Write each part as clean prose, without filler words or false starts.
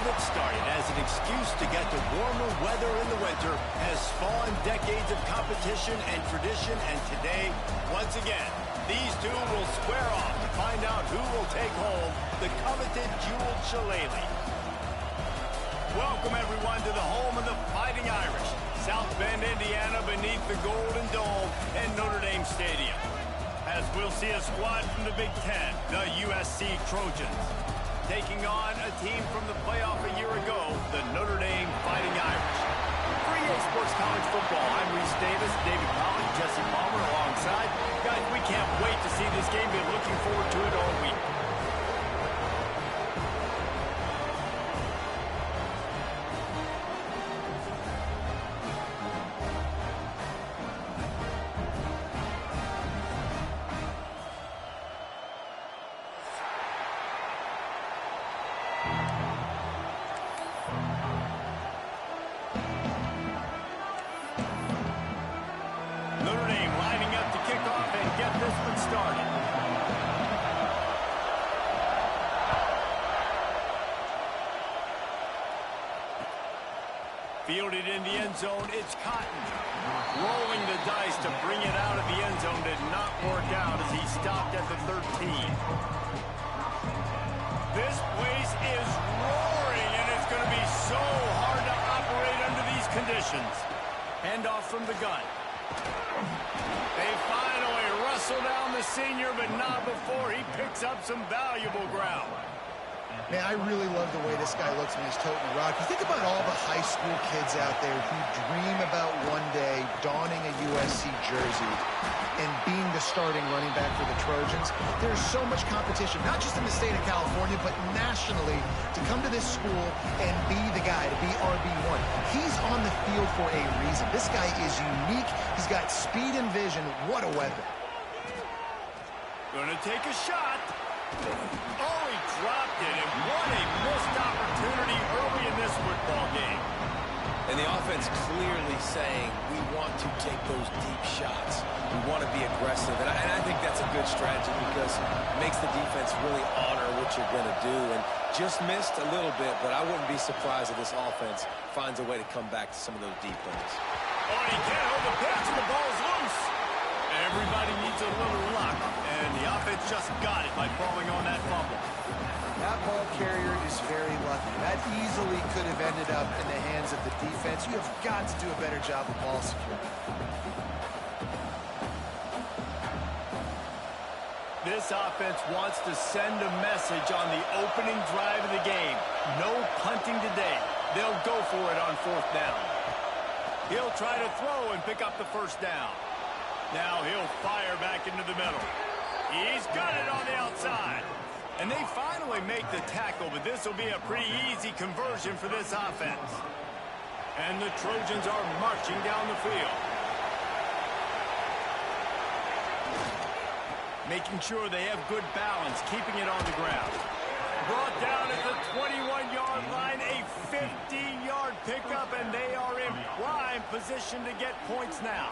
That started as an excuse to get to warmer weather in the winter has spawned decades of competition and tradition, and today, once again, these two will square off to find out who will take home the coveted jeweled shillelagh. Welcome, everyone, to the home of the Fighting Irish, South Bend, Indiana, beneath the Golden Dome and Notre Dame Stadium. As we'll see a squad from the Big Ten, the USC Trojans, taking on a team from the playoff a year ago, the Notre Dame Fighting Irish. For EA Sports College Football, I'm Reese Davis, David Pollock, Jesse Palmer alongside. Guys, we can't wait to see this game. Been looking forward to it all week. Notre Dame lining up to kick off and get this one started. Fielded in the end zone, it's Cotton. Rolling the dice to bring it out of the end zone did not work out as he stopped at the 13. This place is roaring, and it's going to be so hard to operate under these conditions. Handoff from the gun. They finally wrestle down the senior, but not before he picks up some valuable ground. Man, I really love the way this guy looks when he's toting the rock. You think about all the high school kids out there who dream about one day donning a USC jersey and being the starting running back for the Trojans. There's so much competition, not just in the state of California, but nationally, to come to this school and be the guy, to be RB1. He's on the field for a reason. This guy is unique. He's got speed and vision. What a weapon. Gonna take a shot. Oh, he dropped it, and what a missed opportunity early in this football game. And the offense clearly saying, we want to take those deep shots. We want to be aggressive, and I think that's a good strategy because it makes the defense really honor what you're going to do. And just missed a little bit, but I wouldn't be surprised if this offense finds a way to come back to some of those deep ones. Oh, and he can't hold the pitch, and the ball's loose. Everybody needs a little luck, and the offense just got it by falling on that fumble. That ball carrier is very lucky. That easily could have ended up in the hands of the defense. You have got to do a better job of ball security. This offense wants to send a message on the opening drive of the game. No punting today. They'll go for it on 4th down. He'll try to throw and pick up the 1st down. Now he'll fire back into the middle. He's got it on the outside. And they finally make the tackle, but this will be a pretty easy conversion for this offense. And the Trojans are marching down the field. Making sure they have good balance, keeping it on the ground. Brought down at the 21-yard line, a 50-yard pickup, and they are in prime position to get points now.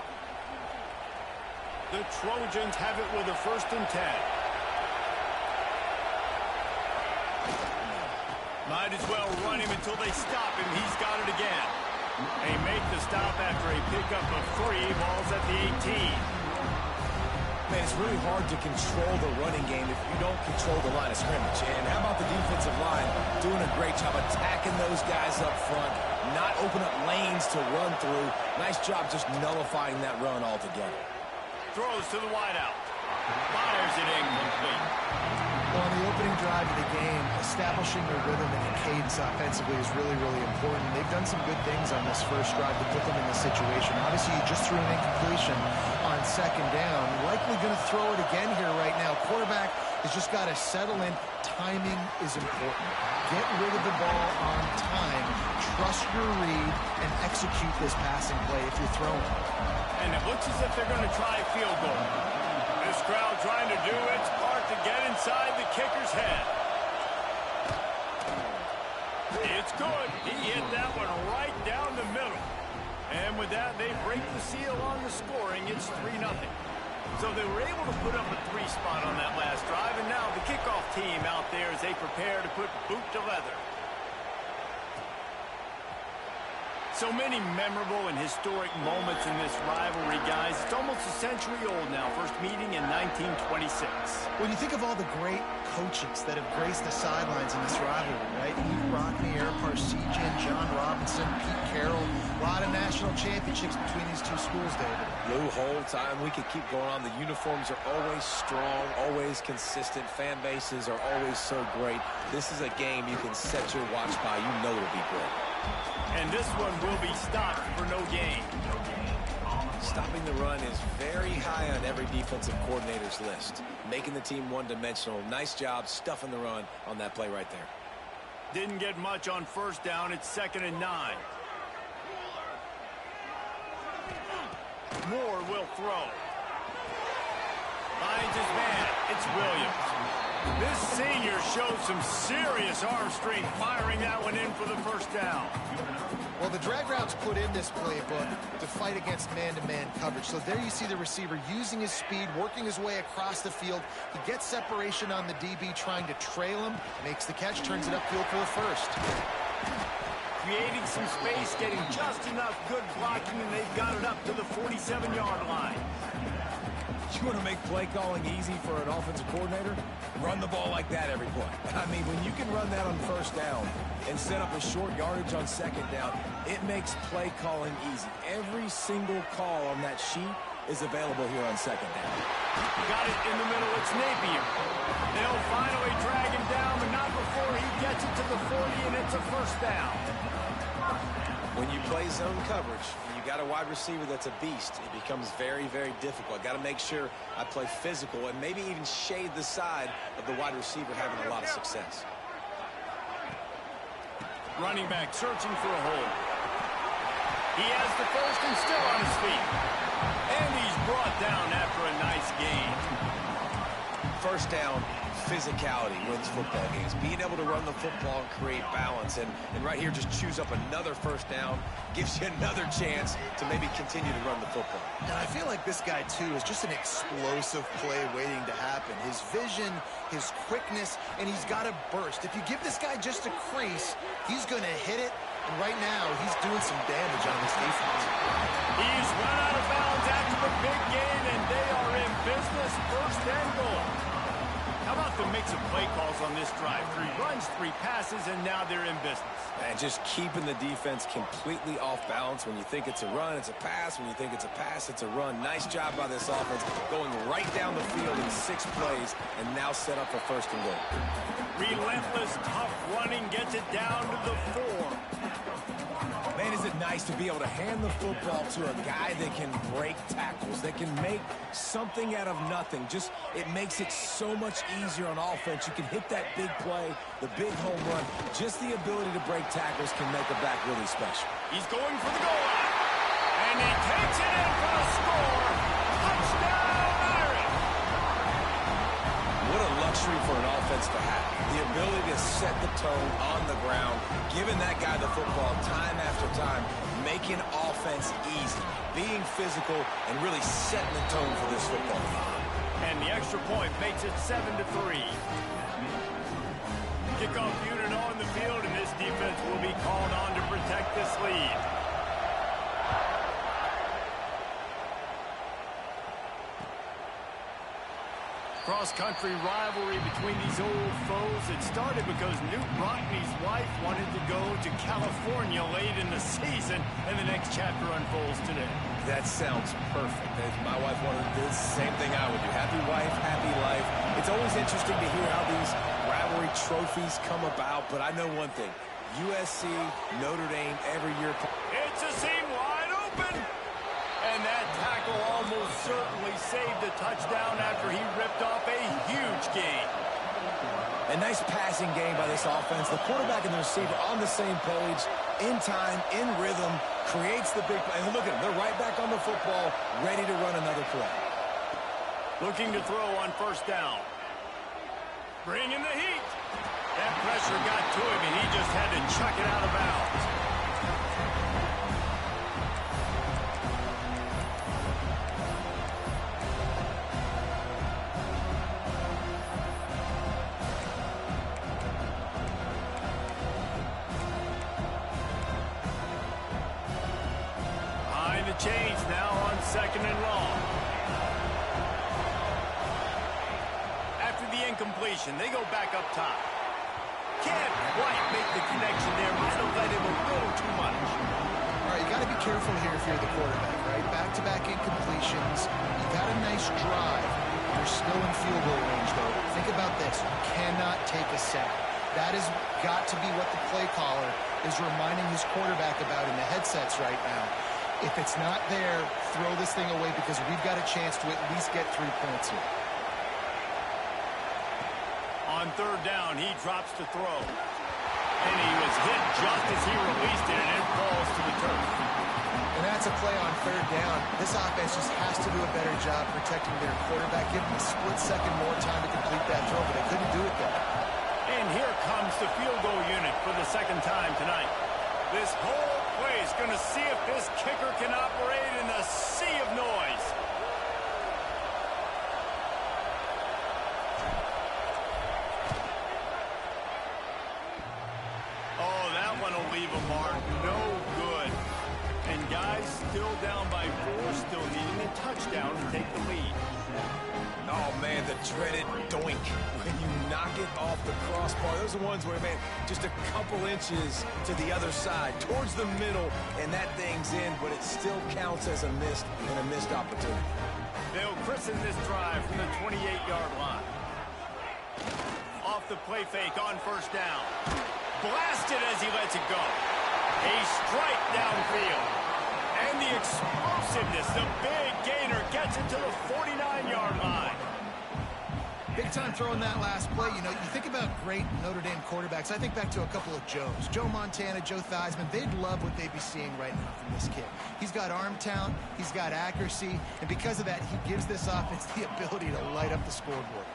The Trojans have it with a 1st and 10. Might as well run him until they stop him. He's got it again. They make the stop after a pickup of 3. Ball's at the 18. Man, it's really hard to control the running game if you don't control the line of scrimmage. And how about the defensive line doing a great job attacking those guys up front, not open up lanes to run through. Nice job just nullifying that run altogether. Throws to the wideout. Fires it incomplete. Well, on the opening drive of the game, establishing their rhythm and the cadence offensively is really, really important. They've done some good things on this first drive to put them in this situation. Obviously, you just threw an incompletion on 2nd down. Likely going to throw it again here right now. Quarterback has just got to settle in. Timing is important. Get rid of the ball on time. Trust your read and execute this passing play if you're throwing. And it looks as if they're going to try a field goal. This crowd trying to do its part to get inside the kicker's head. It's good. He hit that one right down the middle. And with that, they break the seal on the scoring. It's 3-0. So they were able to put up a 3 spot on that last drive, and now the kickoff team out there as they prepare to put boot to leather. So many memorable and historic moments in this rivalry, guys. It's almost a century old now. First meeting in 1926. When you think of all the great coaches that have graced the sidelines in this rivalry, right? Hugh Rockne, Eric Parsegian, John Robinson, Pete Carroll. A lot of national championships between these two schools, David. Lou, whole time we could keep going on. The uniforms are always strong, always consistent. Fan bases are always so great. This is a game you can set your watch by. You know it'll be great. And this one will be stopped for no gain. Stopping the run is very high on every defensive coordinator's list. Making the team one-dimensional. Nice job stuffing the run on that play right there. Didn't get much on 1st down. It's 2nd and 9. Moore will throw. Finds his man. It's Williams. This senior showed some serious arm strength firing that one in for the 1st down. Well, the drag routes put in this playbook to fight against man-to-man coverage. So there you see the receiver using his speed, working his way across the field. He gets separation on the DB trying to trail him, makes the catch, turns it upfield for the 1st. Creating some space, getting just enough good blocking, and they've got it up to the 47-yard line. You want to make play calling easy for an offensive coordinator? Run the ball like that every play. I mean, when you can run that on 1st down and set up a short yardage on 2nd down, it makes play calling easy. Every single call on that sheet is available here on 2nd down. Got it in the middle. It's Napier. They'll finally drag him down, but not before he gets it to the 40, and it's a 1st down. When you play zone coverage, and you got a wide receiver that's a beast, it becomes very, very difficult. I got to make sure I play physical and maybe even shade the side of the wide receiver having a lot of success. Running back searching for a hole. He has the 1st and still on his feet. And he's brought down after a nice gain. 1st down, physicality wins football games. Being able to run the football and create balance. And right here, just choose up another 1st down. Gives you another chance to maybe continue to run the football. And I feel like this guy, too, is just an explosive play waiting to happen. His vision, his quickness, and he's got a burst. If you give this guy just a crease, he's going to hit it. And right now, he's doing some damage on this defense. He's run out of bounds after the big gain, and they are in business. 1st and goal. How about the mix of play calls on this drive? 3 runs, 3 passes, and now they're in business. And just keeping the defense completely off balance. When you think it's a run, it's a pass. When you think it's a pass, it's a run. Nice job by this offense, going right down the field in 6 plays, and now set up for 1st and goal. Relentless, tough running gets it down to the 4. Man, is it nice to be able to hand the football to a guy that can break tackles, that can make something out of nothing. Just, it makes it so much easier on offense. You can hit that big play, the big home run. Just the ability to break tackles can make a back really special. He's going for the goal line. And he takes it in for the score. Touchdown, Irish! What a luxury for an offense to have. The ability to set the tone on the ground, giving that guy the football time after time, making offense easy, being physical, and really setting the tone for this football team. And the extra point makes it 7-3. Kickoff unit on the field, and this defense will be called on to protect this lead. Cross-country rivalry between these old foes. It started because Newt Rockney's wife wanted to go to California late in the season, and the next chapter unfolds today. That sounds perfect. If my wife wanted to do the same thing I would do. Happy wife, happy life. It's always interesting to hear how these rivalry trophies come about, but I know one thing. USC, Notre Dame, every year. It's a seam wide open. And that tackle almost certainly saved a touchdown after he ripped off a huge gain. A nice passing game by this offense. The quarterback and the receiver on the same page, in time, in rhythm, creates the big play. And look at them. They're right back on the football, ready to run another play. Looking to throw on first down. Bringing the heat. That pressure got to him, and he just had to chuck it out of bounds. Change now on second and long. After the incompletion, they go back up top. Can't quite make the connection there. Might have led him a little too much. All right, you got to be careful here if you're the quarterback, right? Back-to-back incompletions. You've had a nice drive. You're still in field goal range, though. Think about this. You cannot take a sack. That has got to be what the play caller is reminding his quarterback about in the headsets right now. If it's not there, throw this thing away because we've got a chance to at least get 3 points here. On third down, he drops to throw. And he was hit just as he released it, and it falls to the turf. And that's a play on third down. This offense just has to do a better job protecting their quarterback. Give them a split second more time to complete that throw, but they couldn't do it there. And here comes the field goal unit for the second time tonight. This whole play is going to see if this kicker can operate in the sea of noise. Oh, that one will leave a mark. No good. And guys still down by 4, still needing a touchdown to take the lead. Oh, man, the dreaded doink. When you knock it off the crossbar, those are ones where, man, just a couple inches to the other side, towards the middle, and that thing's in, but it still counts as a missed and a missed opportunity. They'll christen this drive from the 28-yard line. Off the play fake on first down. Blasted as he lets it go. A strike downfield. And the explosiveness, the big gainer gets it to the 49-yard line. Big time throwing that last play. You know, you think about great Notre Dame quarterbacks. I think back to a couple of Joes. Joe Montana, Joe Theismann. They'd love what they'd be seeing right now from this kid. He's got arm talent. He's got accuracy. And because of that, he gives this offense the ability to light up the scoreboard.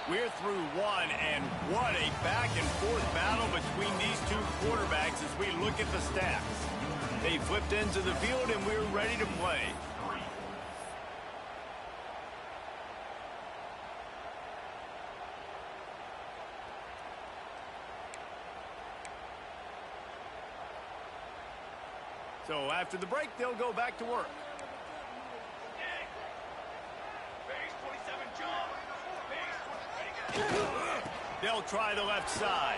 We're through one, and what a back-and-forth battle between these two quarterbacks as we look at the stats. They flipped into the field, and we're ready to play. So after the break, they'll go back to work. They'll try the left side.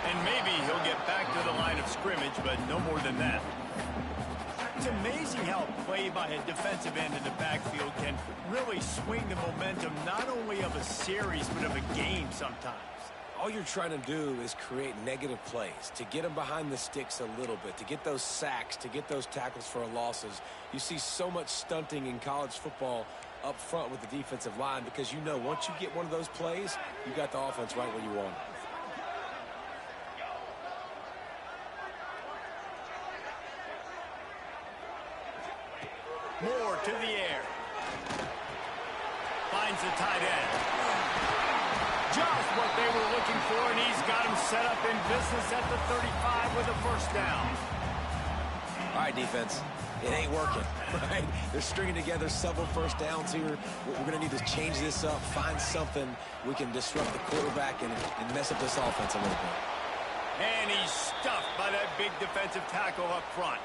And maybe he'll get back to the line of scrimmage, but no more than that. It's amazing how play by a defensive end in the backfield can really swing the momentum not only of a series, but of a game sometimes. All you're trying to do is create negative plays, to get them behind the sticks a little bit, to get those sacks, to get those tackles for losses. You see so much stunting in college football up front with the defensive line because you know once you get one of those plays, you got the offense right where you want it. Moore to the air. Finds the tight end. Just what they were looking for, and he's got him set up in business at the 35 with a first down. All right, defense. It ain't working, right? They're stringing together several first downs here. We're going to need to change this up, find something we can disrupt the quarterback and mess up this offense a little bit. And he's stuffed by that big defensive tackle up front.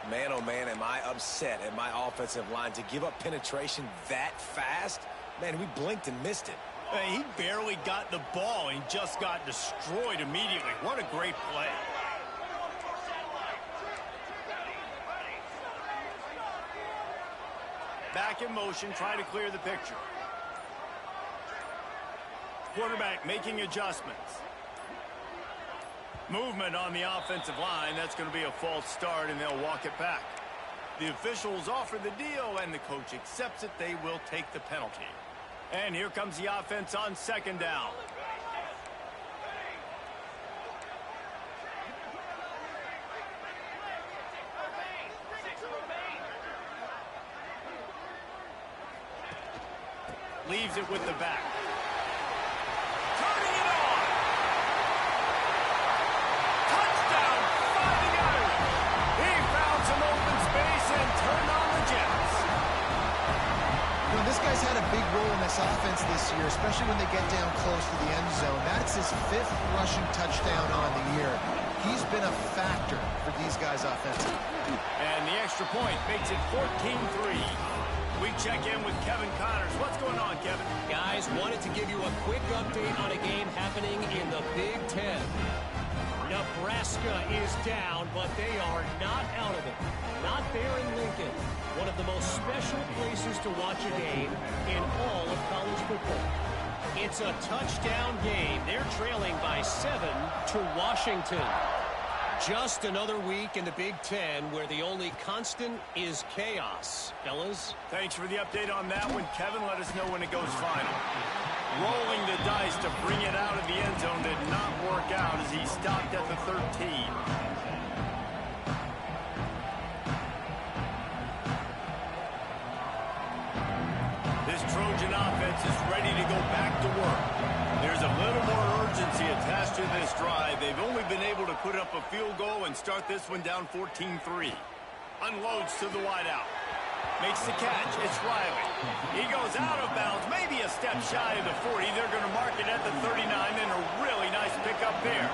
Man, oh man, am I upset at my offensive line to give up penetration that fast? Man, we blinked and missed it. Hey, he barely got the ball and just got destroyed immediately. What a great play. Back in motion, try to clear the picture. Quarterback making adjustments. Movement on the offensive line. That's going to be a false start, and they'll walk it back. The officials offer the deal, and the coach accepts it. They will take the penalty. And here comes the offense on second down. Leaves it with the back. Turning it on. Touchdown, finding out. He found some open space and turned on the Jets. You know, this guy's had a big role in this offense this year, especially when they get down close to the end zone. That's his 5th rushing touchdown on the year. He's been a factor for these guys offensively. And the extra point makes it 14-3. We check in with Kevin Connors. What's going on, Kevin? Guys, wanted to give you a quick update on a game happening in the Big Ten. Nebraska is down, but they are not out of it. Not there in Lincoln. One of the most special places to watch a game in all of college football. It's a touchdown game. They're trailing by 7 to Washington. Just another week in the Big Ten where the only constant is chaos. Fellas? Thanks for the update on that one, Kevin. Let us know when it goes final. Rolling the dice to bring it out of the end zone did not work out as he stopped at the 13. This Trojan offense is ready to go back to work. There's a little more urgency attached to this drive. They've only been able to put up a field goal and start this one down 14-3. Unloads to the wideout. Makes the catch. It's Riley. He goes out of bounds, maybe a step shy of the 40. They're going to mark it at the 39, and a really nice pickup there.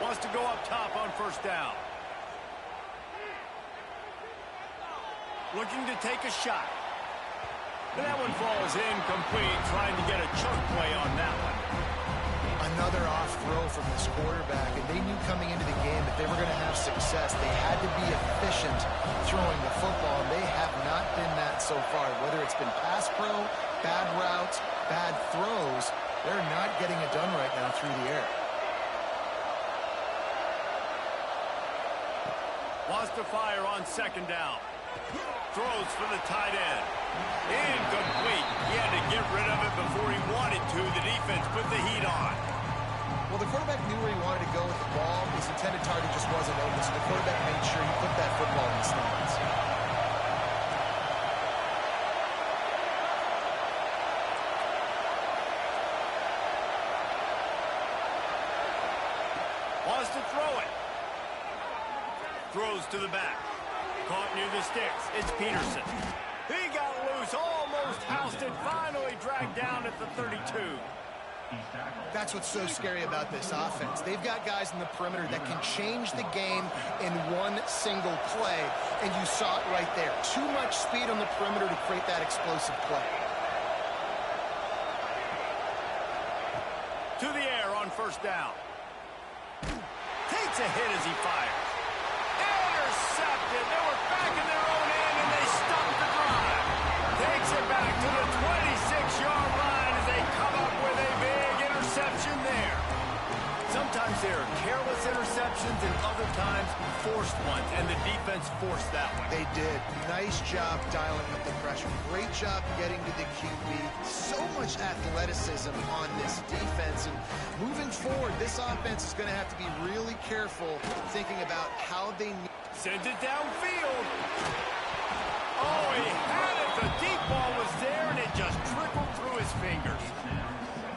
Wants to go up top on first down. Looking to take a shot. But that one falls incomplete, trying to get a chunk play on that one. Another off throw from this quarterback, and they knew coming into the game that they were going to have success. They had to be efficient throwing the football, and they have not been that so far. Whether it's been pass pro, bad routes, bad throws, they're not getting it done right now through the air. Wants to fire on second down. Throws for the tight end. Incomplete. He had to get rid of it before he wanted to. The defense put the heat on. Well, the quarterback knew where he wanted to go with the ball. His intended target just wasn't open, so the quarterback made sure he put that football in the stands. Wants to throw it. Throws to the back. Caught near the sticks. It's Peterson. He got loose, almost housed it, finally dragged down at the 32. That's what's so scary about this offense. They've got guys in the perimeter that can change the game in one single play, and you saw it right there. Too much speed on the perimeter to create that explosive play. To the air on first down. Takes a hit as he fires. Intercepted. They were back in their own end, and they stopped the drive. Takes it back to the 26-yard line as they come up with a big interception there. Some Sometimes there are careless interceptions and other times forced ones, and the defense forced that one. They did. Nice job dialing up the pressure. Great job getting to the QB. So much athleticism on this defense. And moving forward, this offense is going to have to be really careful thinking about how they need. Sends it downfield. Oh, he had it. The deep ball was there, and it just trickled through his fingers.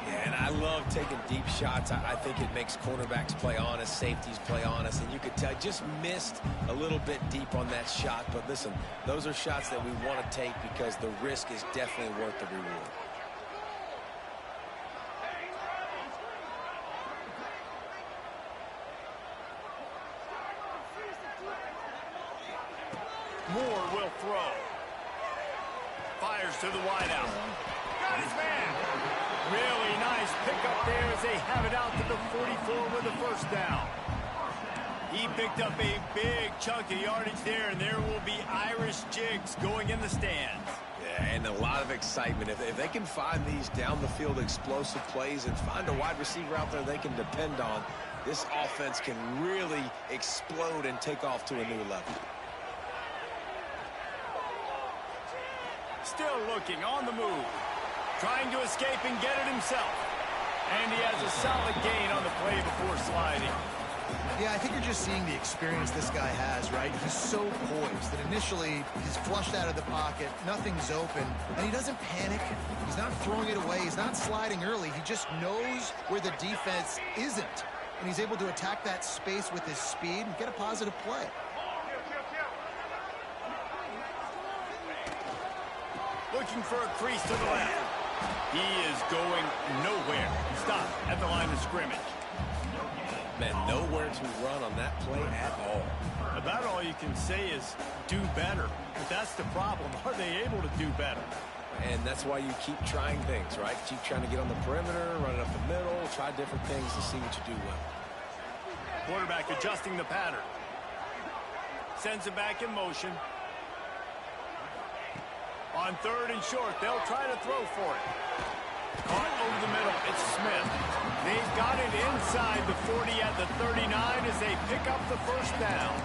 Yeah, and I love taking deep shots. I think it makes quarterbacks play honest, safeties play honest, and you could tell just missed a little bit deep on that shot. But listen, those are shots that we want to take because the risk is definitely worth the reward. Moore will throw. Fires to the wideout. Got his man. Really nice pickup there as they have it out to the 44 with a first down. He picked up a big chunk of yardage there, and there will be Irish jigs going in the stands. Yeah, and a lot of excitement. If they can find these down-the-field explosive plays and find a wide receiver out there they can depend on, this offense can really explode and take off to a new level. Still looking on the move. Trying to escape and get it himself. And he has a solid gain on the play before sliding. Yeah, I think you're just seeing the experience this guy has, right? He's so poised that initially he's flushed out of the pocket, nothing's open, and he doesn't panic. He's not throwing it away. He's not sliding early. He just knows where the defense isn't, and he's able to attack that space with his speed and get a positive play. Looking for a crease to the left. He is going nowhere. Stop at the line of scrimmage. Man, nowhere to run on that play at all. About all you can say is do better. But that's the problem. Are they able to do better? And that's why you keep trying things, right? Keep trying to get on the perimeter, run it up the middle, try different things to see what you do well. Quarterback adjusting the pattern. Sends it back in motion. On third and short, they'll try to throw for it. Caught over the middle, it's Smith. They've got it inside the 40 at the 39 as they pick up the first down.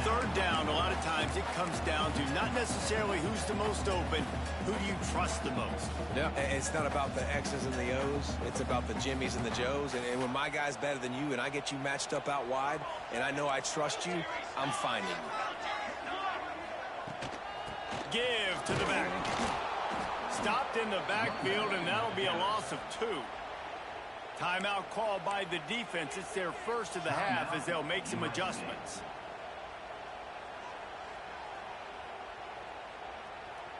Third down, a lot of times it comes down to not necessarily who's the most open, who do you trust the most? Yeah, it's not about the X's and the O's. It's about the Jimmies and the Joes. And when my guy's better than you and I get you matched up out wide and I know I trust you, I'm finding you. Give to the back. Stopped in the backfield, and that'll be a loss of 2. Timeout called by the defense. It's their first of the half as they'll make some adjustments.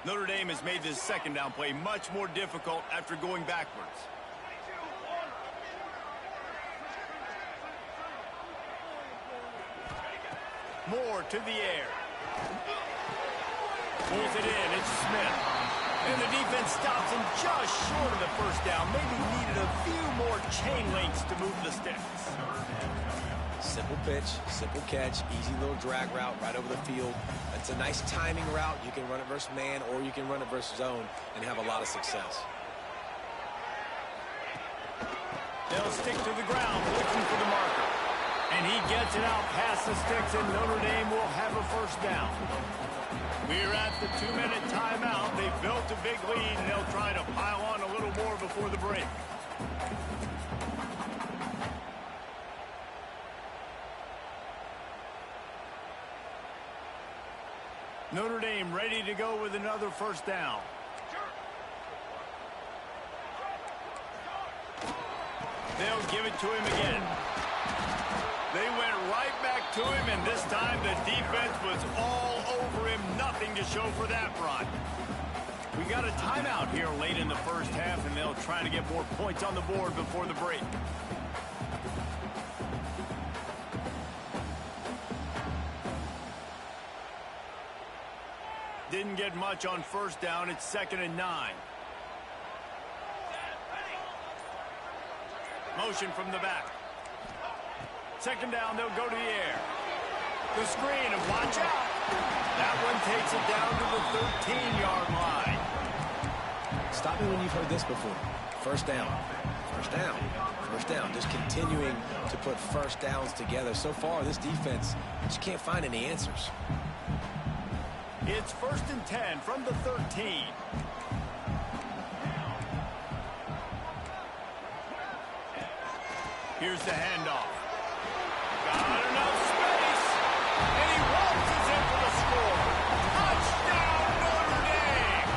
Notre Dame has made this second down play much more difficult after going backwards. Moore to the air. Pulls it in, it's Smith. And the defense stops him just short of the first down. Maybe needed a few more chain links to move the sticks. Simple pitch, simple catch, easy little drag route right over the field. It's a nice timing route. You can run it versus man or you can run it versus zone and have a lot of success. They'll stick to the ground looking for the marker. And he gets it out past the sticks, and Notre Dame will have a first down. We're at the 2-minute timeout. They've built a big lead, and they'll try to pile on a little more before the break. Notre Dame ready to go with another first down. They'll give it to him again. They went right back to him, and this time the defense was all over him. Nothing to show for that run. We got a timeout here late in the first half, and they'll try to get more points on the board before the break. Didn't get much on first down. It's 2nd and 9. Motion from the back. 2nd down, they'll go to the air. The screen, and watch out. That one takes it down to the 13-yard line. Stop me when you've heard this before. First down. First down. First down. just continuing to put first downs together. So far, this defense just can't find any answers. It's 1st and 10 from the 13. Here's the handoff. Got enough space. And he waltzes in for the score. Touchdown, Notre Dame!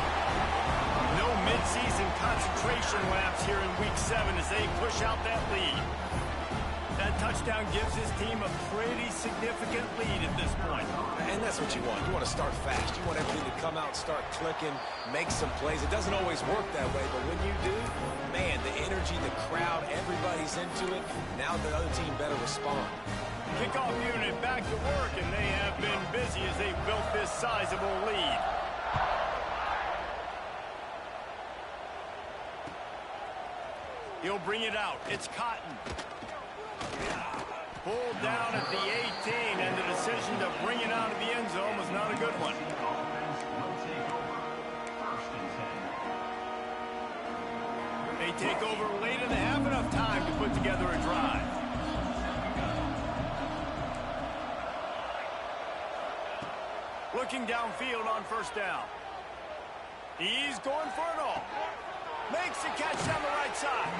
No midseason concentration laps here in Week 7 as they push out that lead. That touchdown gives his team a pretty significant lead at this point. And that's what you want. You want to start fast. You want everything to come out, start clicking, make some plays. It doesn't always work that way, but when you do, man, the energy, the crowd, everybody's into it. Now the other team better respond. Kickoff unit back to work, and they have been busy as they've built this sizable lead. He'll bring it out. It's Cotton. Pulled down at the 18, and the decision to bring it out of the end zone was not a good one. They take over late and they have enough time to put together a drive. Looking downfield on 1st down. He's going for it all. Makes the catch down the right side.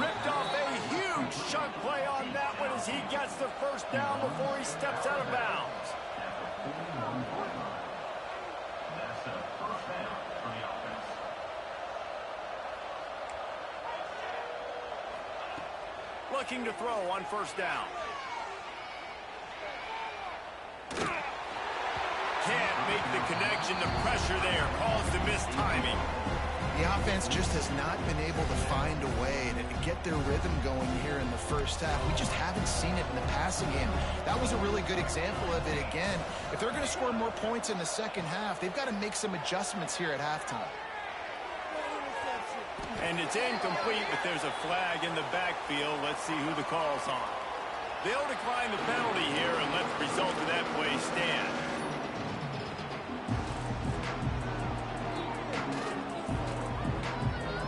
Ripped off a huge chunk play on that one as he gets the 1st down before he steps out of bounds. Looking to throw on 1st down. Can't make the connection. The pressure there caused the missed timing. The offense just has not been able to find a way to get their rhythm going here in the 1st half. We just haven't seen it in the passing game. That was a really good example of it again. If they're going to score more points in the 2nd half, they've got to make some adjustments here at halftime. And it's incomplete, but there's a flag in the backfield. Let's see who the call's on. They'll decline the penalty here and let the result of that play stand.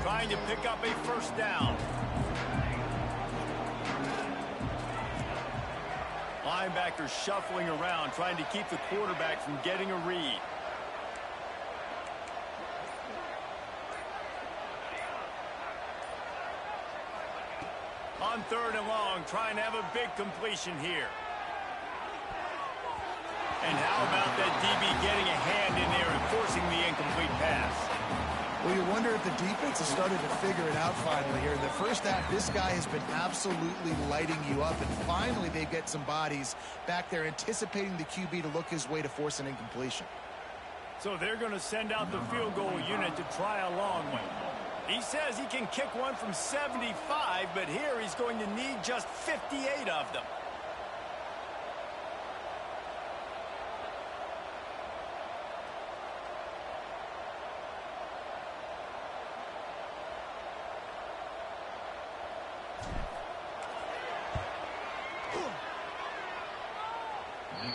Trying to pick up a 1st down. Linebacker shuffling around, trying to keep the quarterback from getting a read. On 3rd and long, trying to have a big completion here. And how about that DB getting a hand in there and forcing the incomplete pass? Well, you wonder if the defense has started to figure it out finally here. In the 1st half, this guy has been absolutely lighting you up, and finally they get some bodies back there anticipating the QB to look his way to force an incompletion. So they're going to send out the field goal unit to try a long one. He says he can kick one from 75, but here he's going to need just 58 of them.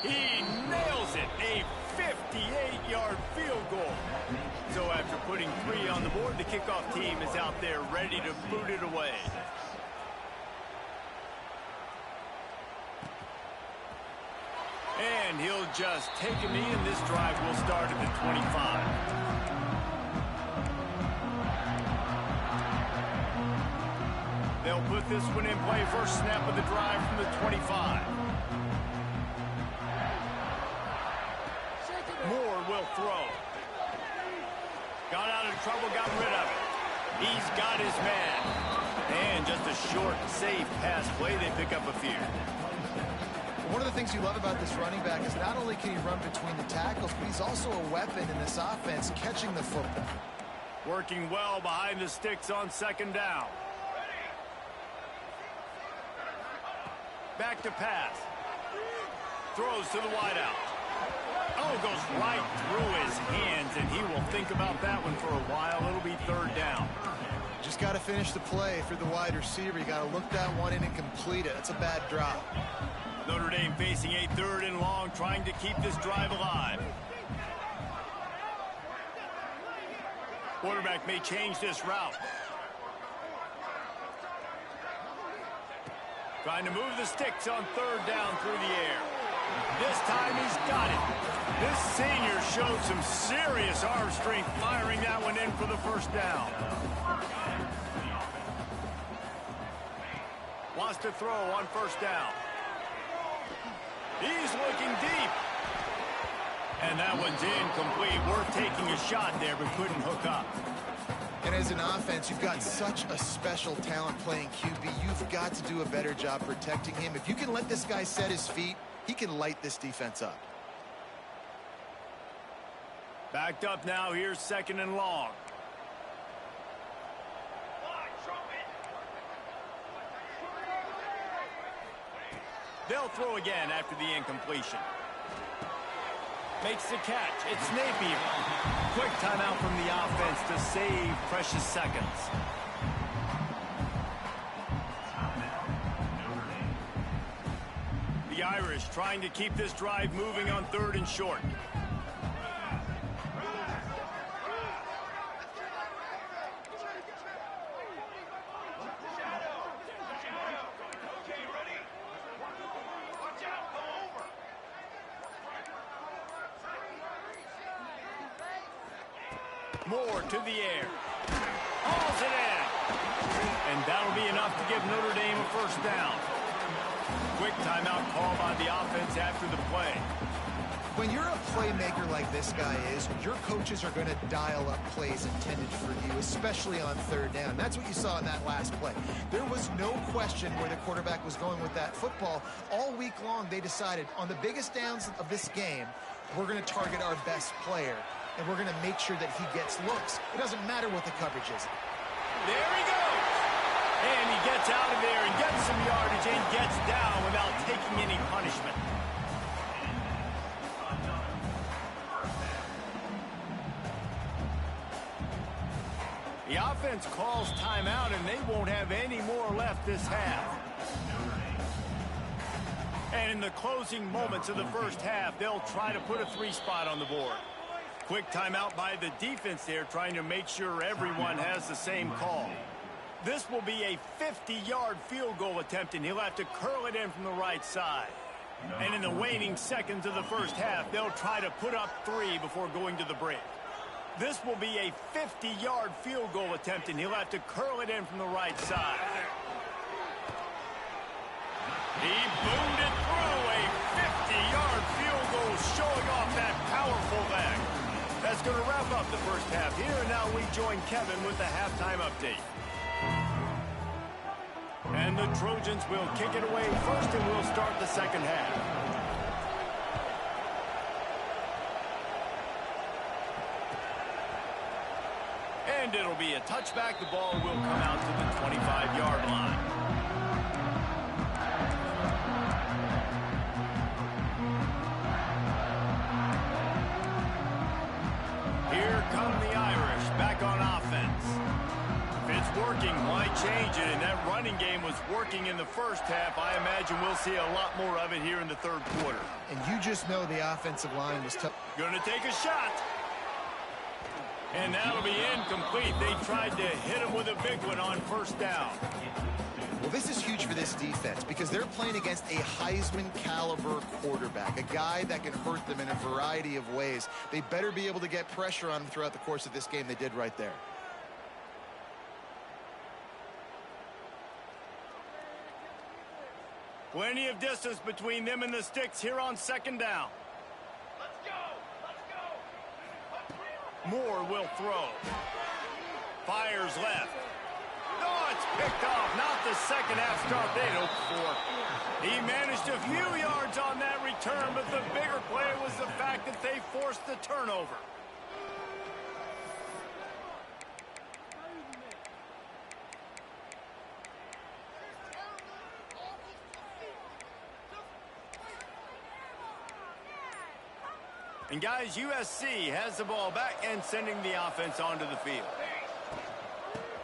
He nails it, a 58-yard field goal. So after putting 3 on the board, the kickoff team is out there ready to boot it away. And he'll just take a knee, and this drive will start at the 25. They'll put this one in play. First snap of the drive from the 25. Moore will throw. Got out of trouble, got rid of it. He's got his man. And just a short, safe pass play. They pick up a few. One of the things you love about this running back is not only can he run between the tackles, but he's also a weapon in this offense, catching the football. Working well behind the sticks on 2nd down. Back to pass. Throws to the wideout. Oh, goes right through his hands, and he will think about that one for a while. It'll be 3rd down. Just got to finish the play for the wide receiver. You got to look that one in and complete it. That's a bad drop. Notre Dame facing a 3rd and long, trying to keep this drive alive. Quarterback may change this route. Trying to move the sticks on third down through the air. This time he's got it. This senior showed some serious arm strength firing that one in for the first down. Wants to throw on first down. He's looking deep. And that one's incomplete. Worth taking a shot there, but couldn't hook up. And as an offense, you've got such a special talent playing QB. You've got to do a better job protecting him. If you can let this guy set his feet, he can light this defense up. Backed up now. Here's second and long. They'll throw again after the incompletion. Makes the catch. It's Napier. Quick timeout from the offense to save precious seconds. The Irish trying to keep this drive moving on third and short. Moore to the air. Hauls it in. And that'll be enough to give Notre Dame a first down. Quick timeout call by the offense after the play. When you're a playmaker like this guy is, your coaches are going to dial up plays intended for you, especially on third down. That's what you saw in that last play. There was no question where the quarterback was going with that football. All week long, they decided on the biggest downs of this game, we're going to target our best player, and we're going to make sure that he gets looks. It doesn't matter what the coverage is. There he goes. And he gets out of there and gets some yardage and gets down without taking any punishment. The offense calls timeout, and they won't have any more left this half. And in the closing moments of the first half, they'll try to put a 3 spot on the board. Quick timeout by the defense there, trying to make sure everyone has the same call. This will be a 50-yard field goal attempt, and he'll have to curl it in from the right side. And in the waning seconds of the first half, they'll try to put up 3 before going to the break. This will be a 50-yard field goal attempt, and he'll have to curl it in from the right side. He boomed it through, a 50-yard field goal, showing off that powerful leg. That's going to wrap up the first half here, and now we join Kevin with the halftime update. And the Trojans will kick it away first, and we'll start the second half. And it'll be a touchback. The ball will come out to the 25-yard line. Here come the Irish back on offense. If it's working, why change it? And that running game was working in the first half. I imagine we'll see a lot more of it here in the third quarter. And you just know the offensive line was tough. Gonna take a shot. And that'll be incomplete. They tried to hit him with a big one on first down. Well, this is huge for this defense because they're playing against a Heisman-caliber quarterback, a guy that can hurt them in a variety of ways. They better be able to get pressure on him throughout the course of this game. They did right there. Plenty of distance between them and the sticks here on second down. Moore will throw. Fires left. No, it's picked off. Not the second half start they'd hoped for. He managed a few yards on that return, but the bigger play was the fact that they forced the turnover. And guys, USC has the ball back and sending the offense onto the field.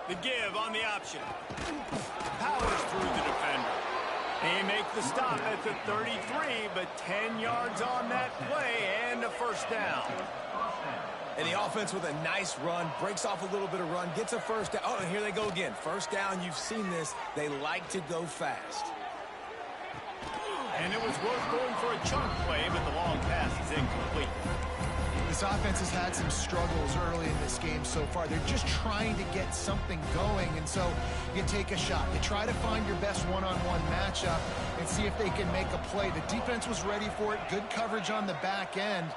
The give on the option. Powers through the defender. They make the stop at the 33, but 10 yards on that play and a first down. And the offense with a nice run, breaks off a little bit of run, gets a first down. Oh, and here they go again. First down, you've seen this. They like to go fast. And it was worth going for a chunk play, but the long pass is incomplete. This offense has had some struggles early in this game so far. They're just trying to get something going, and so you take a shot. You try to find your best one-on-one matchup and see if they can make a play. The defense was ready for it. Good coverage on the back end.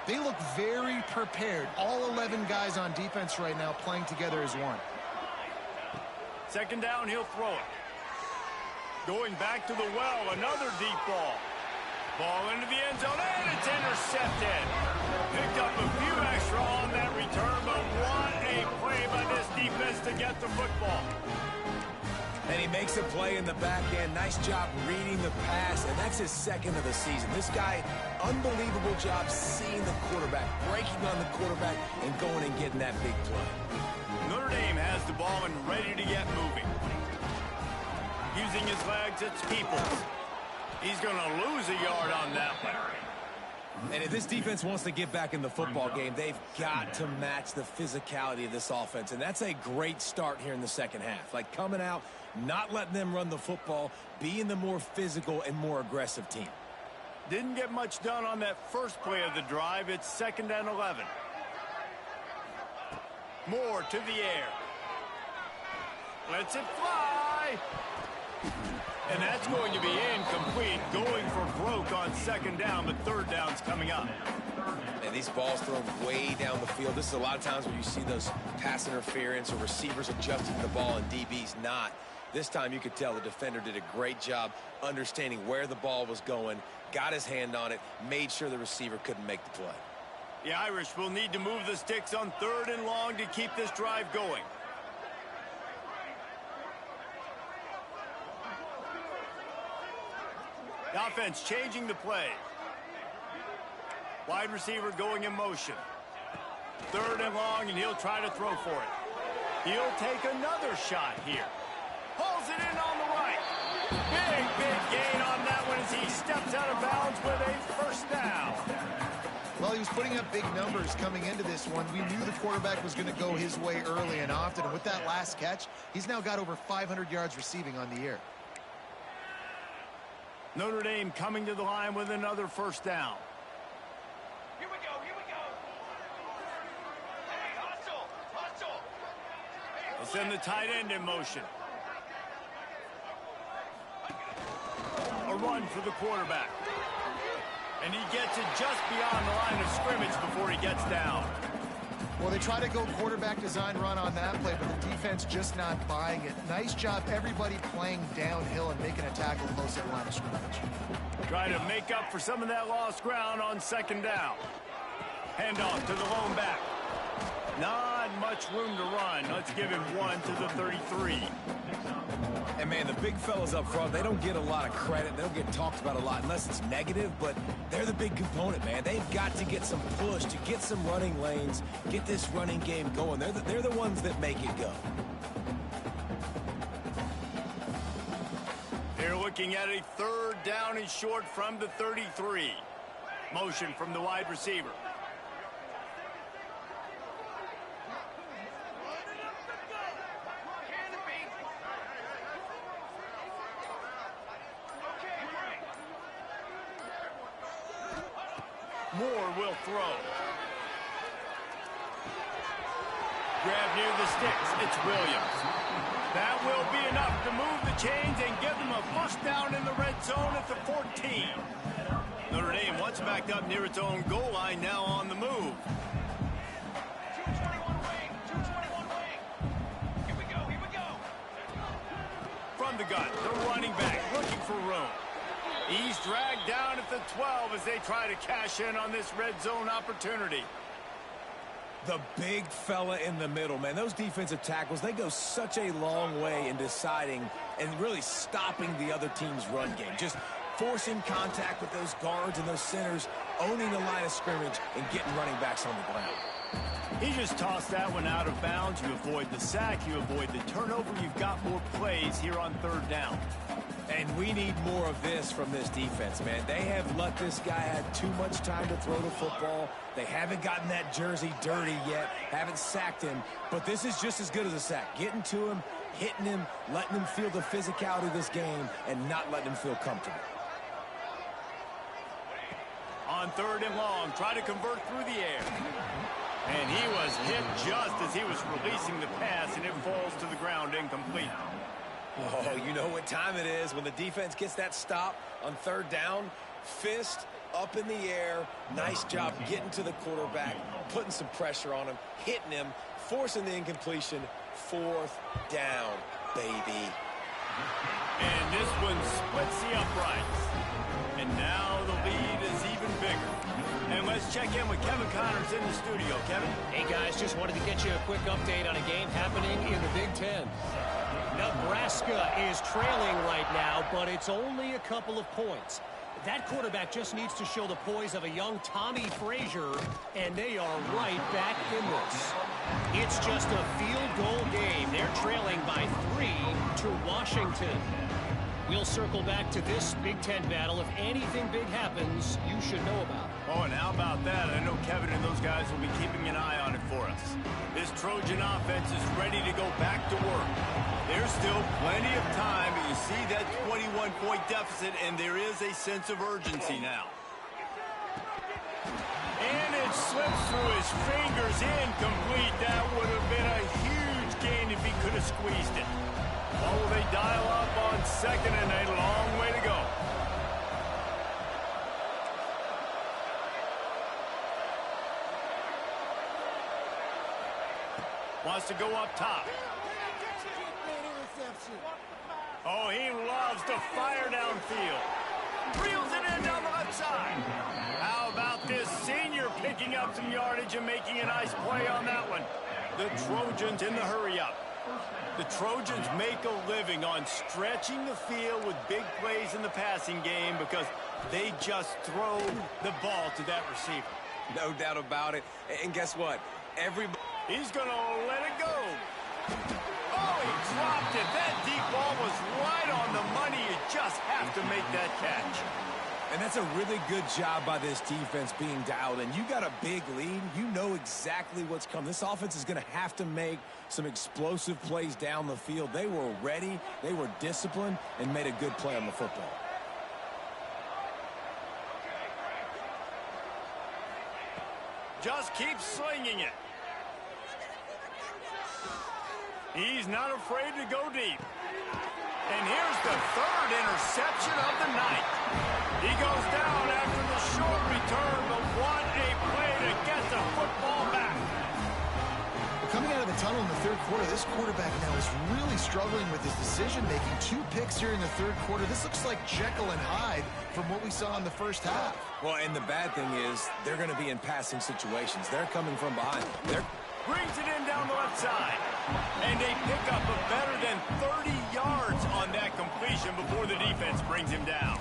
They look very prepared. All 11 guys on defense right now playing together as one. Second down, he'll throw it. Going back to the well, another deep ball. Ball into the end zone, and it's intercepted. Picked up a few extra on that return, but what a play by this defense to get the football. And he makes a play in the back end. Nice job reading the pass, and that's his second of the season. This guy, unbelievable job seeing the quarterback, breaking on the quarterback, and going and getting that big play. Notre Dame has the ball and ready to get moving. Using his legs, it's Peoples. He's going to lose a yard on that one. And if this defense wants to get back in the football game, they've got to match the physicality of this offense. And that's a great start here in the second half. Like coming out, not letting them run the football, being the more physical and more aggressive team. Didn't get much done on that first play of the drive. It's 2nd and 11. Moore to the air. Lets it fly. And that's going to be incomplete. Going for broke on 2nd down, but 3rd down's coming up. And these balls thrown way down the field. This is a lot of times where you see those pass interference or receivers adjusting the ball and DB's not. This time you could tell the defender did a great job understanding where the ball was going, got his hand on it, made sure the receiver couldn't make the play. The Irish will need to move the sticks on 3rd and long to keep this drive going. The offense changing the play. Wide receiver going in motion. 3rd and long, and he'll try to throw for it. He'll take another shot here. Pulls it in on the right. Big gain on that one as he steps out of bounds with a 1st down. Well, he was putting up big numbers coming into this one. We knew the quarterback was going to go his way early and often. And with that last catch, he's now got over 500 yards receiving on the year. Notre Dame coming to the line with another 1st down. Here we go. Hey, hustle. They'll send the tight end in motion. A run for the quarterback. And he gets it just beyond the line of scrimmage before he gets down. Well, they try to go quarterback design run on that play, but the defense just not buying it. Nice job, everybody playing downhill and making a tackle close at the line of scrimmage. Trying to make up for some of that lost ground on 2nd down. Handoff to the lone back. Not much room to run. Let's give him 1 to the 33. And, man, the big fellas up front, they don't get a lot of credit. They don't get talked about a lot unless it's negative, but they're the big component, man. They've got to get some push, to get some running lanes, get this running game going. They're the ones that make it go. They're looking at a 3rd down and short from the 33. Motion from the wide receiver. Moore will throw. Grab near the sticks. It's Williams. That will be enough to move the chains and give them a 1st down in the red zone at the 14. Notre Dame once backed up near its own goal line, now on the move. 221 wing. Here we go. From the gun, the running back looking for room. He's dragged down at the 12 as they try to cash in on this red zone opportunity. The big fella in the middle, man. Those defensive tackles, they go such a long way in deciding and really stopping the other team's run game. Just forcing contact with those guards and those centers, owning the line of scrimmage, and getting running backs on the ground. He just tossed that one out of bounds. You avoid the sack, you avoid the turnover. You've got more plays here on 3rd down. And we need more of this from this defense, man. They have let this guy have too much time to throw the football. They haven't gotten that jersey dirty yet, haven't sacked him. But this is just as good as a sack. Getting to him, hitting him, letting him feel the physicality of this game, and not letting him feel comfortable. On 3rd and long, try to convert through the air. And he was hit just as he was releasing the pass, and it falls to the ground incomplete. Oh, you know what time it is when the defense gets that stop on 3rd down. Fist up in the air. Nice job getting to the quarterback, putting some pressure on him, hitting him, forcing the incompletion. 4th down, baby. And this one splits the uprights. And now the lead is even bigger. And let's check in with Kevin Connors in the studio. Kevin? Hey, guys, just wanted to get you a quick update on a game happening in the Big Ten. Nebraska is trailing right now, but it's only a couple of points. That quarterback just needs to show the poise of a young Tommy Frazier, and they are right back in this. It's just a field goal game. They're trailing by 3 to Washington. We'll circle back to this Big Ten battle. If anything big happens, you should know about. Oh, and how about that? I know Kevin and those guys will be keeping an eye on it for us. This Trojan offense is ready to go back to work. There's still plenty of time, but you see that 21-point deficit, and there is a sense of urgency now. And it slips through his fingers, incomplete. That would have been a huge gain if he could have squeezed it. Oh, they dial up on 2nd and a long way to go. Wants to go up top. Oh, he loves to fire downfield. Reels it in down the left side. How about this senior picking up some yardage and making a nice play on that one? The Trojans in the hurry-up. The Trojans make a living on stretching the field with big plays in the passing game because they just throw the ball to that receiver. No doubt about it. And guess what? He's going to let it go. Oh, he dropped it. That deep ball was right on the money. You just have to make that catch. And that's a really good job by this defense being dialed in. You got a big lead. You know exactly what's coming. This offense is going to have to make some explosive plays down the field. They were ready, they were disciplined, and made a good play on the football. Just keep slinging it. He's not afraid to go deep. And here's the 3rd interception of the night. He goes down after the short return, but what a play to get the football back. Coming out of the tunnel in the 3rd quarter, this quarterback now is really struggling with his decision-making. 2 picks here in the 3rd quarter. This looks like Jekyll and Hyde from what we saw in the first half. Well, and the bad thing is they're going to be in passing situations. They're coming from behind. Brings it in down the left side. And they pick up a better than 30 yards on that completion before the defense brings him down.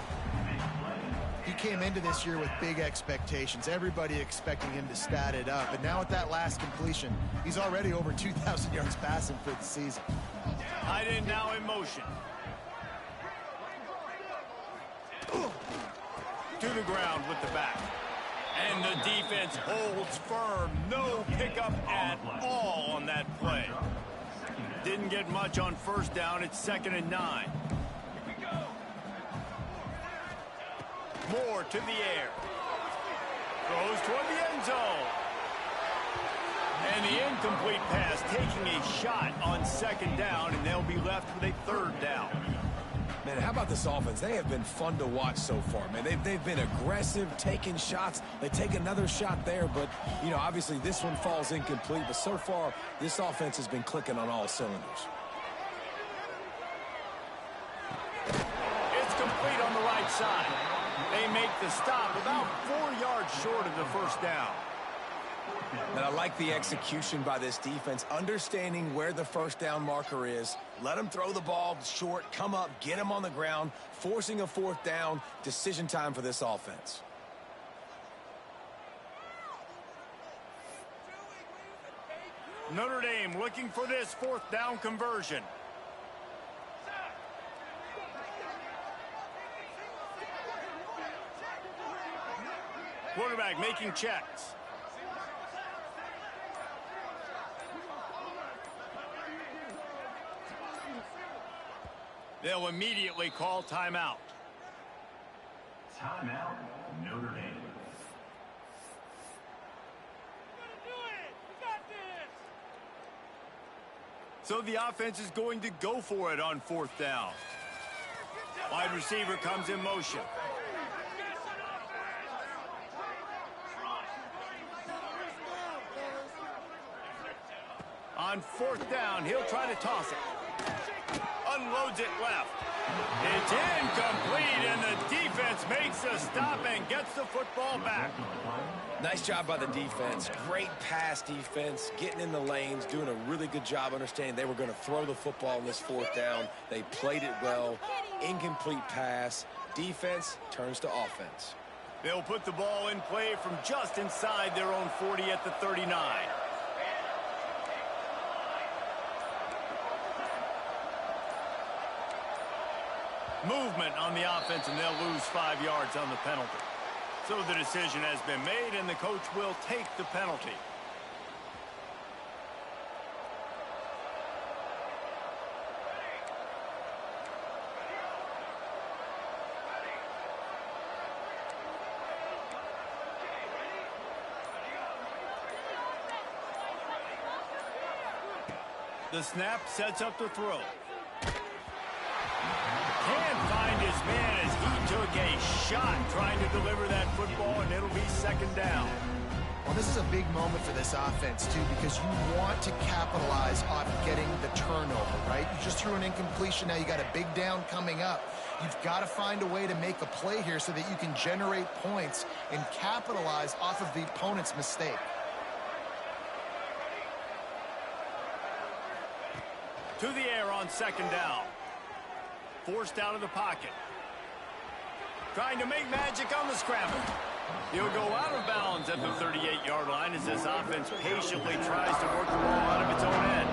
He came into this year with big expectations. Everybody expecting him to stat it up. And now with that last completion, he's already over 2,000 yards passing for the season. Hyde in now in motion. To the ground with the back. And the defense holds firm. No pickup at all on that play. Didn't get much on 1st down. It's 2nd and 9. Moore to the air. Throws toward the end zone. And the incomplete pass taking a shot on 2nd down, and they'll be left with a 3rd down. Man, how about this offense? They have been fun to watch so far, man. They've been aggressive, taking shots. They take another shot there, but, you know, obviously this one falls incomplete. But so far, this offense has been clicking on all cylinders. It's complete on the right side. They make the stop about 4 yards short of the 1st down. And I like the execution by this defense, understanding where the 1st down marker is. Let them throw the ball short, come up, get him on the ground, forcing a 4th down. Decision time for this offense. Notre Dame looking for this 4th down conversion. Quarterback making checks. They'll immediately call timeout. Timeout, Notre Dame. So the offense is going to go for it on 4th down. Wide receiver comes in motion. On 4th down, he'll try to toss it. Unloads it left. It's incomplete, and the defense makes a stop and gets the football back. Nice job by the defense. Great pass defense, getting in the lanes, doing a really good job understanding they were going to throw the football on this 4th down. They played it well. Incomplete pass. Defense turns to offense. They'll put the ball in play from just inside their own 40 at the 39. Movement on the offense, and they'll lose 5 yards on the penalty. So the decision has been made, and the coach will take the penalty. The snap sets up the throw. Can't find his man as he took a shot trying to deliver that football, and it'll be 2nd down. Well, this is a big moment for this offense, too, because you want to capitalize on getting the turnover, right? You just threw an incompletion. Now you got a big down coming up. You've got to find a way to make a play here so that you can generate points and capitalize off of the opponent's mistake. To the air on 2nd down. Forced out of the pocket. Trying to make magic on the scramble. He'll go out of bounds at the 38-yard line as this offense patiently tries to work the ball out of its own end.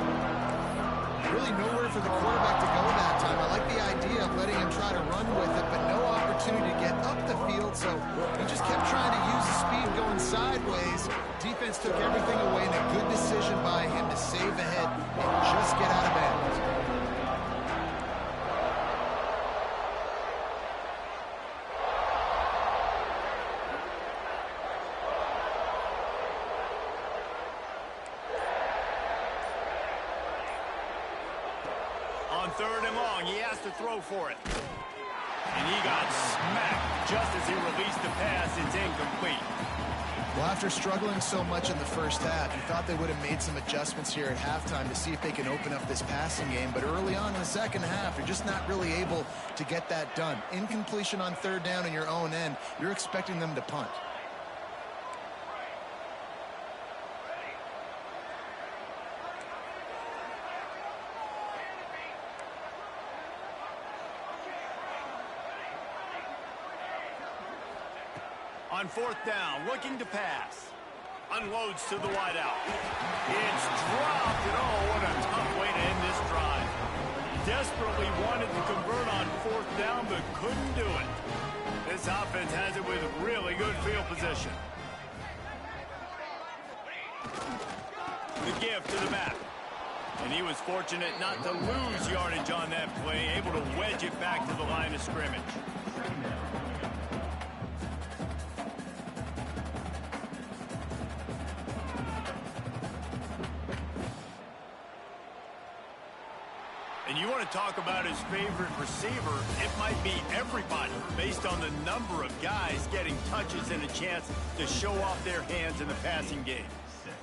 Really nowhere for the quarterback to go that time. I like the idea of letting him try to run with it, but no opportunity to get up the field, so he just kept trying to use the speed going sideways. Defense took everything away, and a good decision by him to save ahead and just get out of bounds. On 3rd and long, he has to throw for it. And he got smacked just as he released the pass. It's incomplete. Well, after struggling so much in the first half, you thought they would have made some adjustments here at halftime to see if they can open up this passing game. But early on in the second half, you're just not really able to get that done. Incompletion on 3rd down in your own end, you're expecting them to punt. On 4th down, looking to pass. Unloads to the wideout. It's dropped, and oh, what a tough way to end this drive. Desperately wanted to convert on 4th down, but couldn't do it. This offense has it with really good field position. The give to the back. And he was fortunate not to lose yardage on that play, able to wedge it back to the line of scrimmage. And you want to talk about his favorite receiver, it might be everybody based on the number of guys getting touches and a chance to show off their hands in the passing game.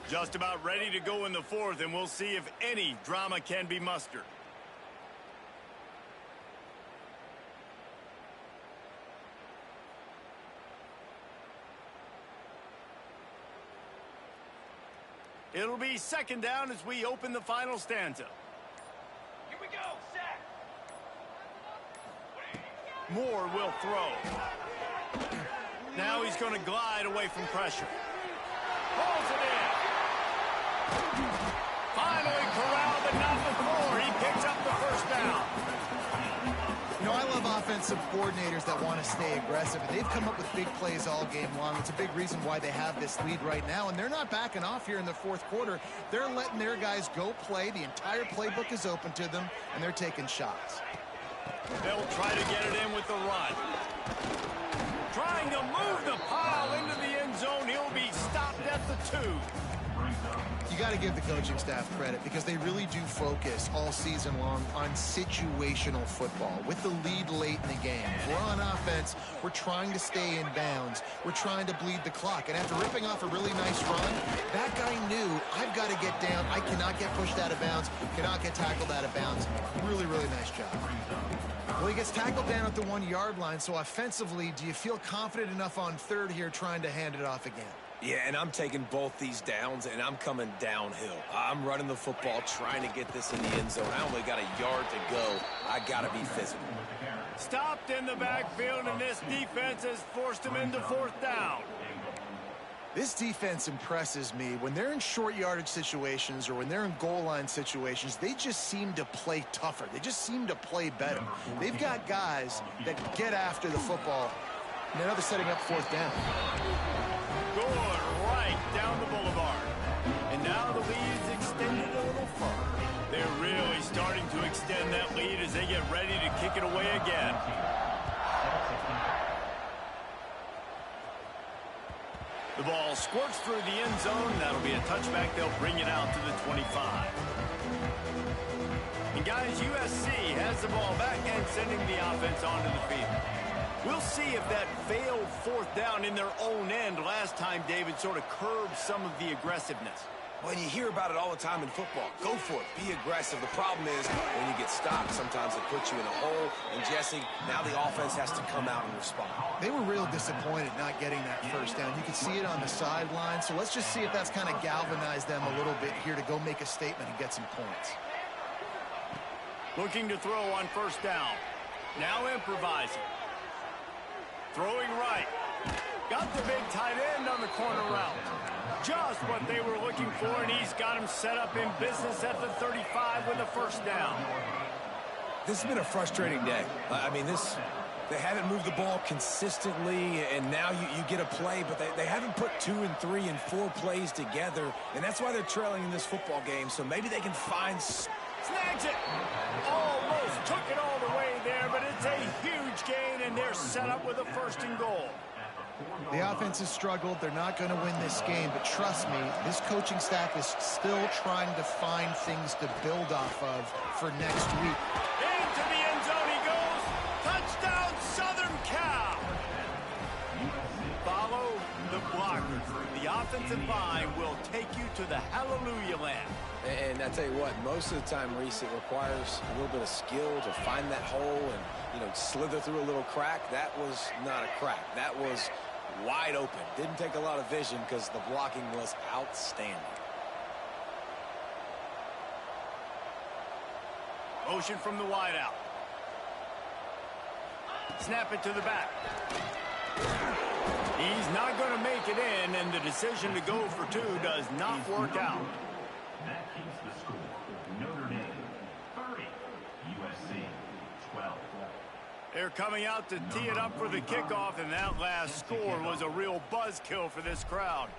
Just about ready to go in the 4th, and we'll see if any drama can be mustered. It'll be 2nd down as we open the final stanza. Here we go, sack. Moore will throw. Now he's going to glide away from pressure. Pulls it in. Finally corralled, but not before. He picks up the 1st down. You know, I love offensive coordinators that want to stay aggressive, and they've come up with big plays all game long. It's a big reason why they have this lead right now, and they're not backing off here in the 4th quarter. They're letting their guys go play. The entire playbook is open to them, and they're taking shots. They'll try to get it in with the run. Trying to move the pile into the end zone. He'll be stopped at the 2. You got to give the coaching staff credit because they really do focus all season long on situational football. With the lead late in the game, if we're on offense, we're trying to stay in bounds. We're trying to bleed the clock. And after ripping off a really nice run, that guy knew, I've got to get down. I cannot get pushed out of bounds, cannot get tackled out of bounds. Really, really nice job. Well, he gets tackled down at the 1-yard line, so offensively, do you feel confident enough on third here trying to hand it off again? Yeah, and I'm taking both these downs, and I'm coming downhill. I'm running the football, trying to get this in the end zone. I only got a yard to go. I got to be physical. Stopped in the backfield, and this defense has forced him into fourth down. This defense impresses me. When they're in short yardage situations or when they're in goal line situations, they just seem to play tougher. They just seem to play better. They've got guys that get after the football. And now they're setting up fourth down. Good right down the boulevard. And now the lead's extended a little further. They're really starting to extend that lead as they get ready to kick it away again. The ball squirts through the end zone. That'll be a touchback. They'll bring it out to the 25. And guys, USC has the ball back and sending the offense onto the field. We'll see if that failed fourth down in their own end last time, David, sort of curbed some of the aggressiveness. Well, you hear about it all the time in football. Go for it. Be aggressive. The problem is when you get stopped, sometimes it puts you in a hole. And, Jesse, now the offense has to come out and respond. They were real disappointed not getting that first down. You could see it on the sideline. So let's just see if that's kind of galvanized them a little bit here to go make a statement and get some points. Looking to throw on first down. Now improvising. Throwing right. Got the big tight end on the corner route. Just what they were looking for, and he's got him set up in business at the 35 with a first down. This has been a frustrating day. I mean, they haven't moved the ball consistently, and now you get a play, but they haven't put 2 and 3 and 4 plays together, and that's why they're trailing in this football game. So maybe they can find... Snags it! Almost took it all the way there, but it's a huge gain, and they're set up with a first and goal. The offense has struggled. They're not going to win this game, but trust me, this coaching staff is still trying to find things to build off of for next week. Into the end zone he goes. Touchdown, Southern Cal. Follow the blockers. The offensive line will take you to the hallelujah land. And I tell you what, most of the time, Reese, it requires a little bit of skill to find that hole and, slither through a little crack. That was not a crack. That was wide open. Didn't take a lot of vision because the blocking was outstanding. Motion from the wide out. Snap it to the back. He's not going to make it in, and the decision to go for 2 does not work out. That keeps the score. Notre Dame 30, USC 12. They're coming out to tee it up for the kickoff, and that last score was a real buzzkill for this crowd.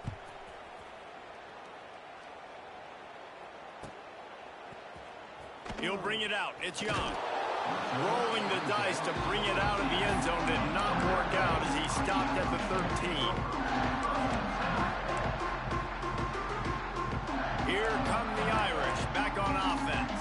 He'll bring it out. It's Young. Rolling the dice to bring it out of the end zone did not work out as he stopped at the 13. Here come the Irish back on offense.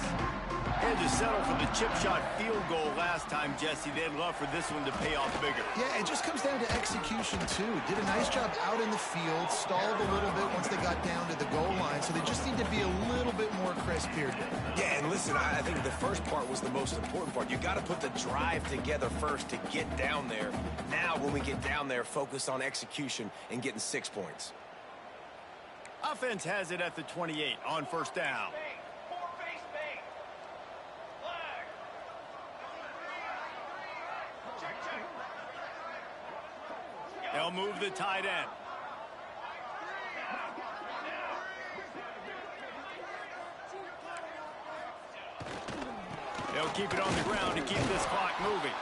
Had to settle for the chip shot field goal last time, Jesse. They'd love for this one to pay off bigger. Yeah, it just comes down to execution, too. Did a nice job out in the field, stalled a little bit once they got down to the goal line, so they just need to be a little bit more crisp here. Yeah, and listen, I think the first part was the most important part. You got to put the drive together first to get down there. Now, when we get down there, focus on execution and getting 6 points. Offense has it at the 28 on first down. They'll move the tight end. They'll keep it on the ground to keep this clock moving.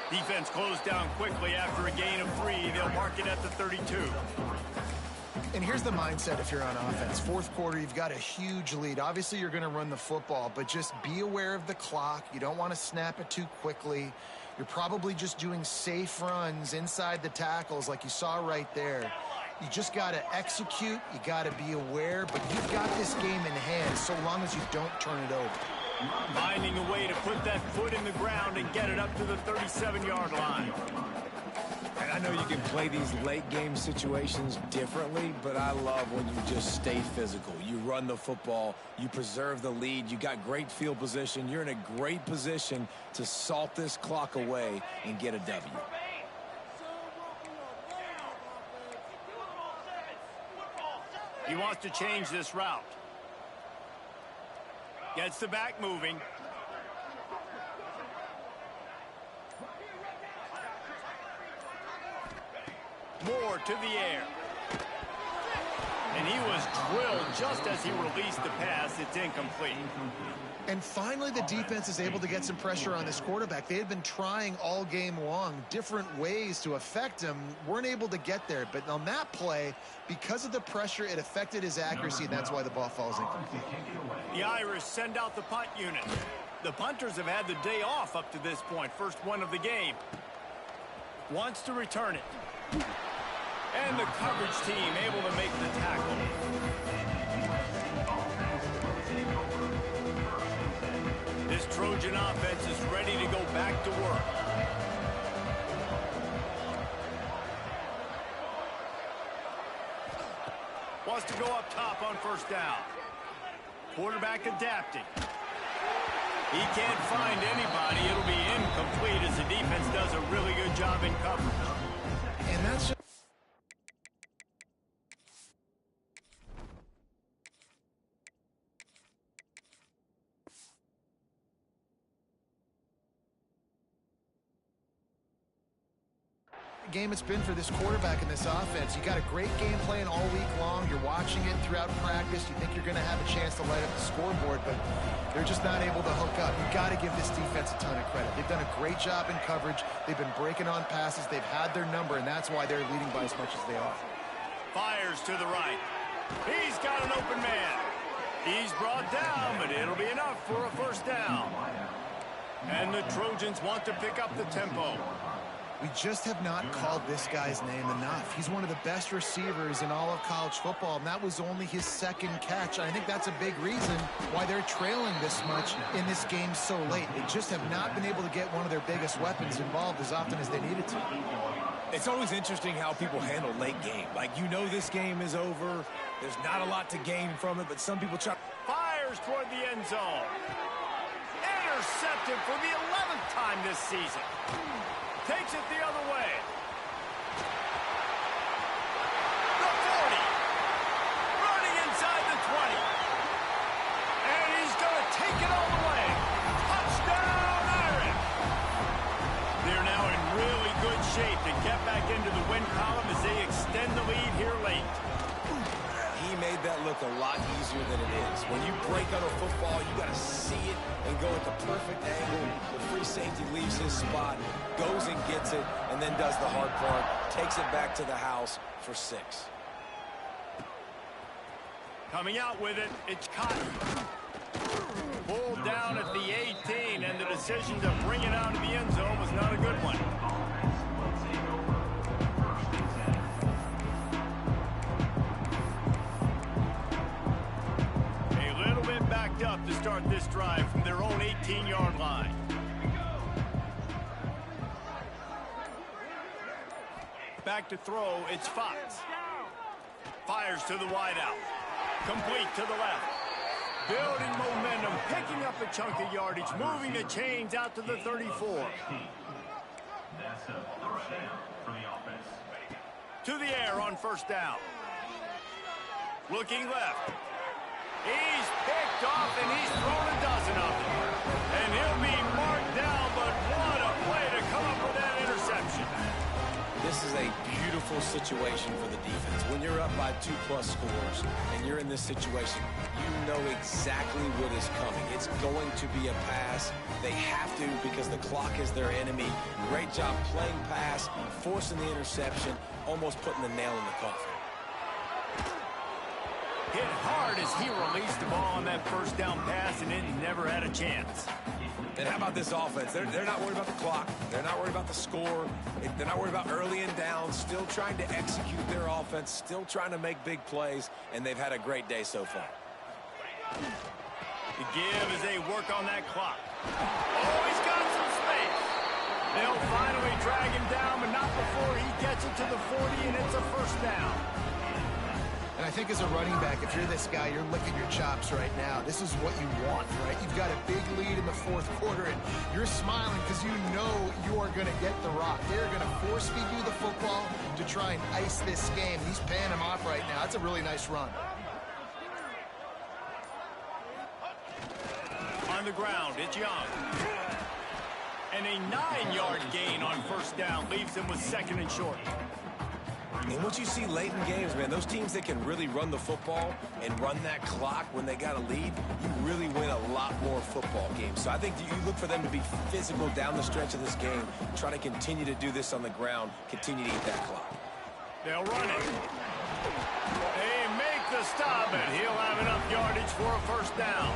Defense closed down quickly after a gain of 3. They'll mark it at the 32. And here's the mindset if you're on offense. Fourth quarter, you've got a huge lead. Obviously, you're going to run the football, but just be aware of the clock. You don't want to snap it too quickly. You're probably just doing safe runs inside the tackles like you saw right there. You just got to execute. You got to be aware, but you've got this game in hand so long as you don't turn it over. Finding a way to put that foot in the ground and get it up to the 37-yard line. And I know you can play these late game situations differently, but I love when you just stay physical. You run the football, you preserve the lead, you got great field position, you're in a great position to salt this clock away and get a W. He wants to change this route. Gets the back moving. Moore to the air. And he was drilled just as he released the pass. It's incomplete. And finally, the defense is able to get some pressure on this quarterback. They had been trying all game long, different ways to affect him, weren't able to get there. But on that play, because of the pressure, it affected his accuracy, and that's why the ball falls incomplete. The Irish send out the punt unit. The punters have had the day off up to this point. First one of the game. Wants to return it. And the coverage team able to make the tackle. This Trojan offense is ready to go back to work. Wants to go up top on first down. Quarterback adapting. He can't find anybody. It'll be incomplete as the defense does a really good job in coverage. And that's just game it's been for this quarterback in this offense. You got a great game plan all week long. You're watching it throughout practice. You think you're going to have a chance to light up the scoreboard, but they're just not able to hook up. You got to give this defense a ton of credit. They've done a great job in coverage. They've been breaking on passes. They've had their number, and that's why they're leading by as much as they are. Fires to the right. He's got an open man. He's brought down, but it'll be enough for a first down. And the Trojans want to pick up the tempo. We just have not called this guy's name enough. He's one of the best receivers in all of college football, and that was only his second catch. I think that's a big reason why they're trailing this much in this game so late. They just have not been able to get one of their biggest weapons involved as often as they needed to. It's always interesting how people handle late game. Like, you know this game is over. There's not a lot to gain from it, but some people try. Fires toward the end zone. Intercepted for the 11th time this season. Takes it the other way. The 40. Running inside the 20. And he's going to take it all the way. Touchdown, Irish. They're now in really good shape to get back into the win column as they extend the lead here late. He made that look a lot easier than it is. When you break on a football, you got to see it and go at the perfect angle. The free safety leaves his spot, goes and gets it, and then does the hard part, takes it back to the house for 6. Coming out with it, it's Cotton. Pulled down at the 18, and the decision to bring it out of the end zone was not a good one. Backed up to start this drive from their own 18-yard line. Back to throw, it's Fox. Fires to the wideout. Complete to the left. Building momentum, picking up a chunk of yardage, moving the chains out to the 34. That's a first down for the offense. To the air on first down. Looking left. He's picked off, and he's thrown a dozen of them. And he'll be marked down, but what a play to come up with that interception. This is a beautiful situation for the defense. When you're up by 2+ scores and you're in this situation, you know exactly what is coming. It's going to be a pass. They have to because the clock is their enemy. Great job playing pass, forcing the interception, almost putting the nail in the coffin. Hit hard as he released the ball on that first down pass, and it never had a chance. And how about this offense? They're not worried about the clock. They're not worried about the score. They're not worried about early and down. Still trying to execute their offense. Still trying to make big plays. And they've had a great day so far. The give as they work on that clock. Oh, he's got some space. They'll finally drag him down, but not before he gets it to the 40, and it's a first down. And I think as a running back, if you're this guy, you're licking your chops right now. This is what you want, right? You've got a big lead in the fourth quarter, and you're smiling because you know you are going to get the rock. They're going to force-feed you the football to try and ice this game. He's paying him off right now. That's a really nice run. On the ground, it's Young. And a 9-yard gain on first down leaves him with second and short. And what you see late in games, man, those teams that can really run the football and run that clock when they got a lead, you really win a lot more football games. So I think you look for them to be physical down the stretch of this game, try to continue to do this on the ground, continue to eat that clock. They'll run it. They make the stop, and he'll have enough yardage for a first down.